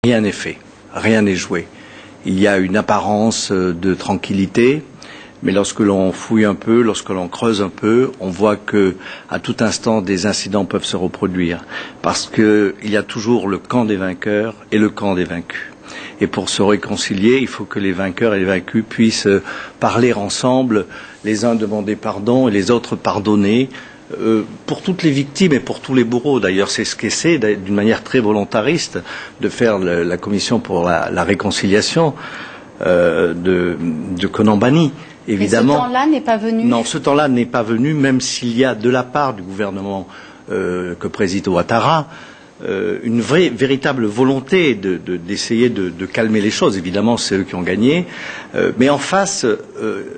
Rien n'est fait, rien n'est joué. Il y a une apparence de tranquillité, mais lorsque l'on fouille un peu, lorsque l'on creuse un peu, on voit que à tout instant des incidents peuvent se reproduire, parce qu'il y a toujours le camp des vainqueurs et le camp des vaincus. Et pour se réconcilier, il faut que les vainqueurs et les vaincus puissent parler ensemble, les uns demander pardon et les autres pardonner. Pour toutes les victimes et pour tous les bourreaux. D'ailleurs, c'est ce qu'essaie d'une manière très volontariste de faire la commission pour la réconciliation de Konan Banny. Évidemment. Mais ce temps-là n'est pas venu. Non, ce temps-là n'est pas venu, même s'il y a de la part du gouvernement que préside Ouattara une véritable volonté d'essayer de calmer les choses. Évidemment, c'est eux qui ont gagné. Mais en face,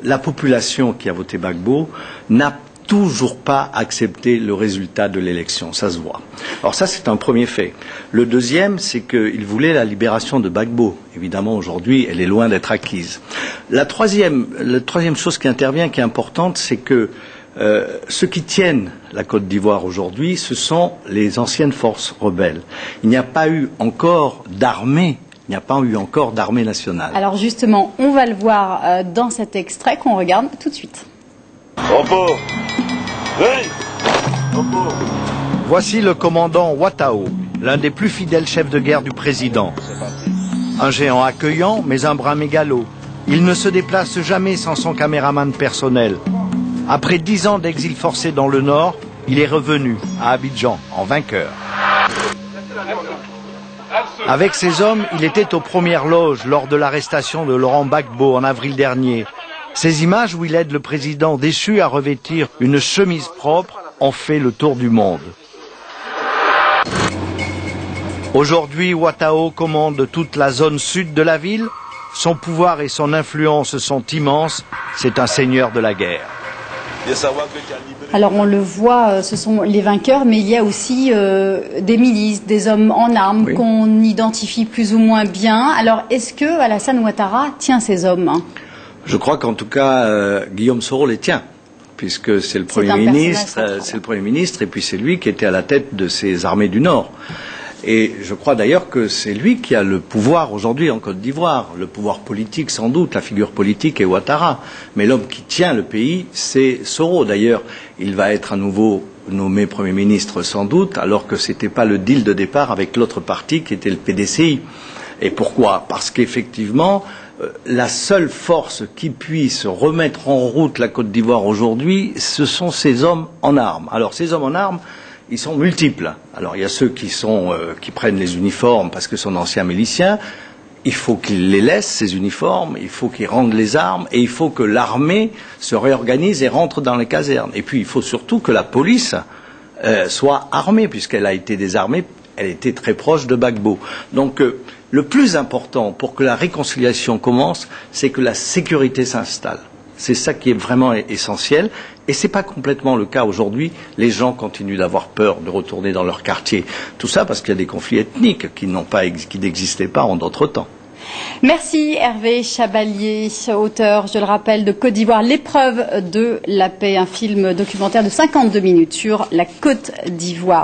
la population qui a voté Gbagbo n'a toujours pas accepté le résultat de l'élection, ça se voit. Alors ça, c'est un premier fait. Le deuxième, c'est qu'il voulait la libération de Gbagbo. Évidemment, aujourd'hui, elle est loin d'être acquise. La troisième chose qui intervient, qui est importante, c'est que ceux qui tiennent la Côte d'Ivoire aujourd'hui, ce sont les anciennes forces rebelles. Il n'y a pas eu encore d'armée. Il n'y a pas eu encore d'armée nationale. Alors justement, on va le voir dans cet extrait qu'on regarde tout de suite. Repos. Oui. Repos. Voici le commandant Ouattao, l'un des plus fidèles chefs de guerre du président. Un géant accueillant, mais un brin mégalo. Il ne se déplace jamais sans son caméraman personnel. Après 10 ans d'exil forcé dans le Nord, il est revenu à Abidjan en vainqueur. Avec ses hommes, il était aux premières loges lors de l'arrestation de Laurent Gbagbo en avril dernier. Ces images où il aide le président déchu à revêtir une chemise propre ont fait le tour du monde. Aujourd'hui, Ouattao commande toute la zone sud de la ville. Son pouvoir et son influence sont immenses. C'est un seigneur de la guerre. Alors on le voit, ce sont les vainqueurs, mais il y a aussi des milices, des hommes en armes qu'on identifie plus ou moins bien. Alors est-ce que Alassane Ouattara tient ces hommes ? Je crois qu'en tout cas, Guillaume Soro les tient, puisque c'est le Premier ministre, et puis c'est lui qui était à la tête de ces armées du Nord. Et je crois d'ailleurs que c'est lui qui a le pouvoir aujourd'hui en Côte d'Ivoire, le pouvoir politique sans doute, la figure politique est Ouattara. Mais l'homme qui tient le pays, c'est Soro. D'ailleurs, il va être à nouveau nommé Premier ministre sans doute, alors que c'était pas le deal de départ avec l'autre parti qui était le PDCI. Et pourquoi ? Parce qu'effectivement, la seule force qui puisse remettre en route la Côte d'Ivoire aujourd'hui, ce sont ces hommes en armes. Alors ces hommes en armes, ils sont multiples. Alors il y a ceux qui prennent les uniformes parce que sont d'anciens miliciens. Il faut qu'ils les laissent, ces uniformes, il faut qu'ils rendent les armes et il faut que l'armée se réorganise et rentre dans les casernes. Et puis il faut surtout que la police soit armée puisqu'elle a été désarmée, elle était très proche de Gbagbo. Donc le plus important pour que la réconciliation commence, c'est que la sécurité s'installe. C'est ça qui est vraiment essentiel. Et ce n'est pas complètement le cas aujourd'hui. Les gens continuent d'avoir peur de retourner dans leur quartier. Tout ça parce qu'il y a des conflits ethniques qui n'existaient pas en d'autres temps. Merci Hervé Chabalier, auteur, je le rappelle, de Côte d'Ivoire, l'épreuve de la paix, un film documentaire de 52 minutes sur la Côte d'Ivoire.